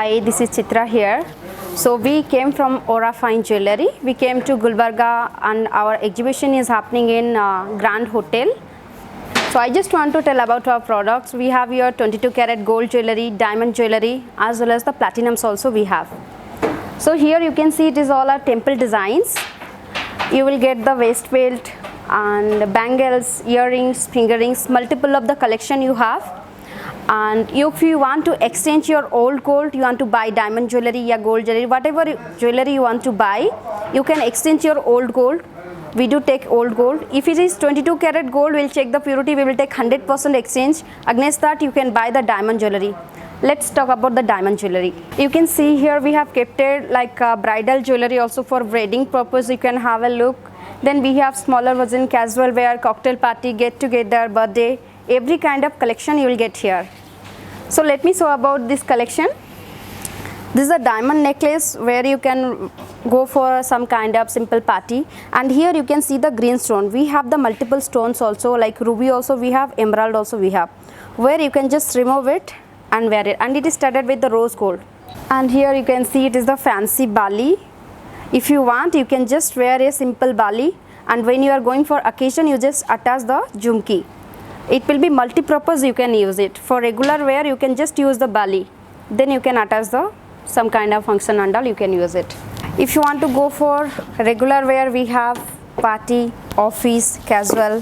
Hi, this is Chitra here. So we came from Aura Fine Jewellery. We came to Gulbarga and our exhibition is happening in Grand Hotel. So I just want to tell about our products. We have here 22 karat gold jewellery, diamond jewellery, as well as the platinums also we have. So here you can see it is all our temple designs. You will get the waist belt and bangles, earrings, finger rings, multiple of the collection you have. And if you want to exchange your old gold, you want to buy diamond jewellery or gold jewellery, whatever jewellery you want to buy, you can exchange your old gold. We do take old gold. If it is 22 karat gold, we'll check the purity, we will take 100% exchange. Against that, you can buy the diamond jewellery. Let's talk about the diamond jewellery. You can see here we have kept it like bridal jewellery also for wedding purpose. You can have a look. Then we have smaller version, casual wear, cocktail party, get together, birthday. Every kind of collection you will get here. So let me show about this collection. This is a diamond necklace where you can go for some kind of simple party, and here you can see the green stone. We have the multiple stones also, like ruby also we have, emerald also we have, where you can just remove it and wear it, and it is studded with the rose gold. And here you can see it is the fancy bali. If you want, you can just wear a simple bali, and when you are going for occasion, you just attach the jhumki. It will be multi-purpose, you can use it. For regular wear, you can just use the bali. Then you can attach the some kind of function and all, you can use it. If you want to go for regular wear, we have party, office, casual.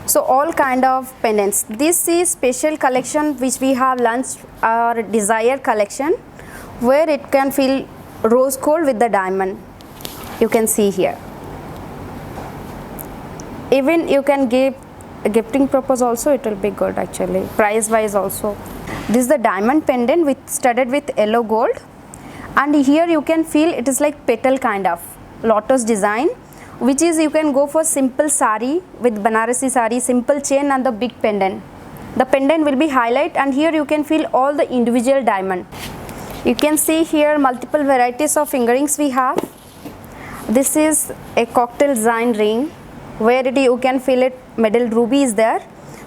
So all kind of pendants. This is special collection which we have launched, our desire collection, where it can feel rose gold with the diamond. You can see here. Even you can give gifting purpose also, it will be good actually, price wise also. This is the diamond pendant with studded with yellow gold, and here you can feel it is like petal kind of lotus design, which is you can go for simple sari with Banarasi sari, simple chain and the big pendant. The pendant will be highlight, and here you can feel all the individual diamond. You can see here multiple varieties of fingerings we have. This is a cocktail design ring, where you can feel it middle ruby is there,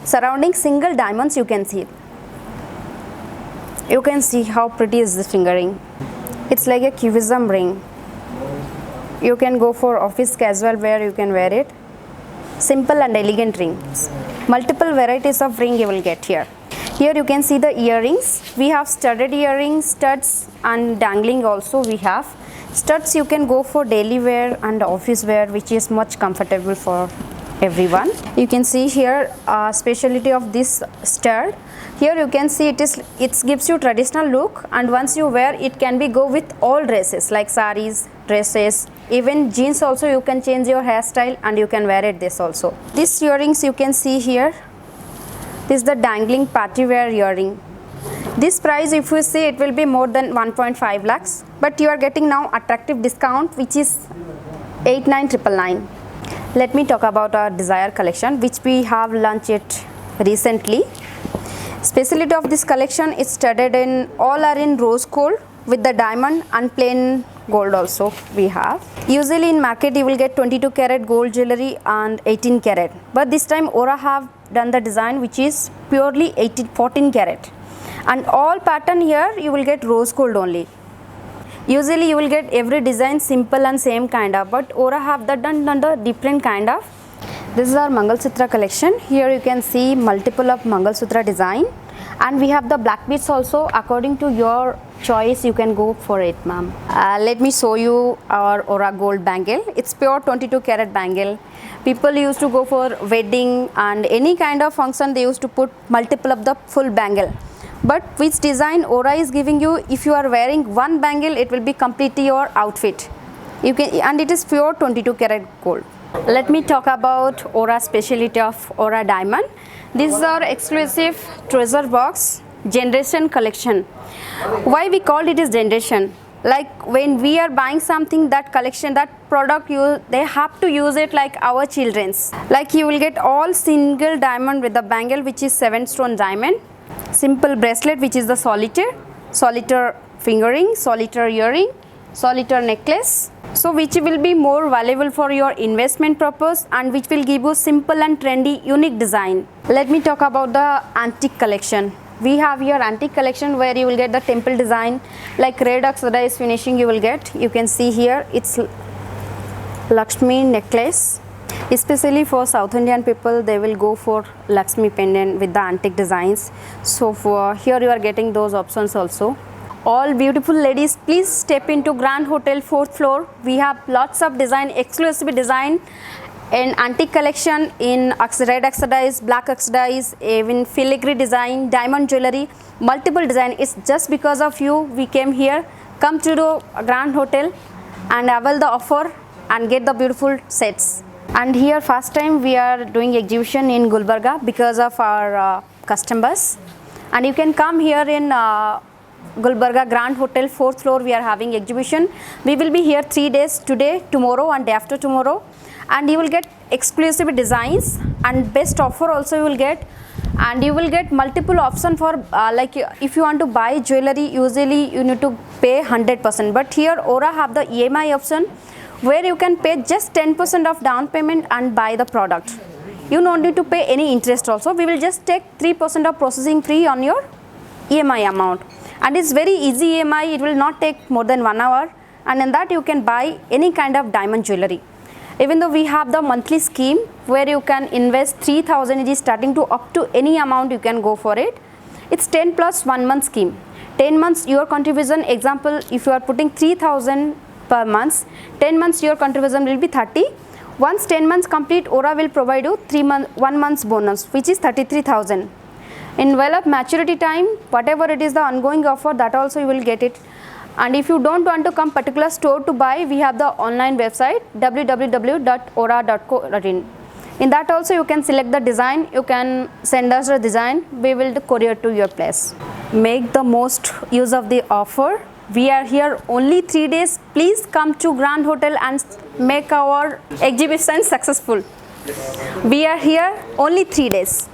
surrounding single diamonds you can see. You can see how pretty is this fingering. It's like a cubism ring. You can go for office casual wear, you can wear it. Simple and elegant rings. Multiple varieties of ring you will get here. Here you can see the earrings. We have studded earrings, studs and dangling also we have. Studs you can go for daily wear and office wear, which is much comfortable for everyone. You can see here specialty of this stud. Here you can see it gives you traditional look, and once you wear it can be go with all dresses like saris, dresses, even jeans also. You can change your hairstyle and you can wear it this also. These earrings you can see here. This is the dangling party wear earring. This price, if you see, it will be more than 1.5 lakhs, but you are getting now attractive discount, which is 89,999. Let me talk about our desire collection, which we have launched it recently. Specialty of this collection is studded in, all are in rose gold with the diamond and plain gold also we have. Usually in market you will get 22 karat gold jewellery and 18 karat, but this time Aura have done the design which is purely 14 karat. And all pattern here you will get rose gold only. Usually you will get every design simple and same kind of, but Aura have that done the different kind of. This is our Mangal Sutra collection. Here you can see multiple of Mangal Sutra design, and we have the black beads also. According to your choice you can go for it, ma'am. Let me show you our Aura gold bangle. It's pure 22 karat bangle. People used to go for wedding and any kind of function, they used to put multiple of the full bangle. But which design Aura is giving you, if you are wearing one bangle, it will be completely your outfit. You can, and it is pure 22 karat gold. Let me talk about Aura specialty of Aura diamond. This is our exclusive treasure box generation collection. Why we called it is generation? Like when we are buying something, that collection, that product, they have to use it like our children's. Like you will get all single diamond with the bangle, which is 7-stone diamond. Simple bracelet, which is the solitaire fingering, solitaire earring, solitaire necklace. So which will be more valuable for your investment purpose, and which will give you simple and trendy unique design. Let me talk about the antique collection. We have here antique collection where you will get the temple design, like red oxidized finishing you will get. You can see here it's Lakshmi necklace. Especially for South Indian people, they will go for Lakshmi pendant with the antique designs. So for here you are getting those options also. All beautiful ladies, please step into Grand Hotel 4th floor. We have lots of design, exclusive design in antique collection, in red oxidized, black oxidized, even filigree design, diamond jewelry, multiple design. It's just because of you we came here. Come to the Grand Hotel and avail the offer and get the beautiful sets. And here first time we are doing exhibition in Gulbarga because of our customers. And you can come here in Gulbarga Grand Hotel 4th floor. We are having exhibition. We will be here 3 days, today, tomorrow and day after tomorrow. And you will get exclusive designs and best offer also you will get. And you will get multiple option for like if you want to buy jewelry, usually you need to pay 100%. But here Aura have the EMI option where you can pay just 10% of down payment and buy the product. You don't need to pay any interest also. We will just take 3% of processing fee on your EMI amount. And it's very easy EMI, it will not take more than 1 hour, and in that you can buy any kind of diamond jewelry. Even though we have the monthly scheme where you can invest 3,000, it is starting to up to any amount you can go for it. It's 10 plus 1 month scheme. 10 months your contribution, example if you are putting 3,000 per month, 10 months your contribution will be 30. Once 10 months complete, Aura will provide you 1 month's bonus, which is 33,000. In of maturity time, whatever it is the ongoing offer, that also you will get it. And if you don't want to come particular store to buy, we have the online website www.aura.co.in. In that also you can select the design, you can send us the design, we will courier to your place. Make the most use of the offer. We are here only 3 days. Please come to Grand Hotel and make our exhibition successful. We are here only 3 days.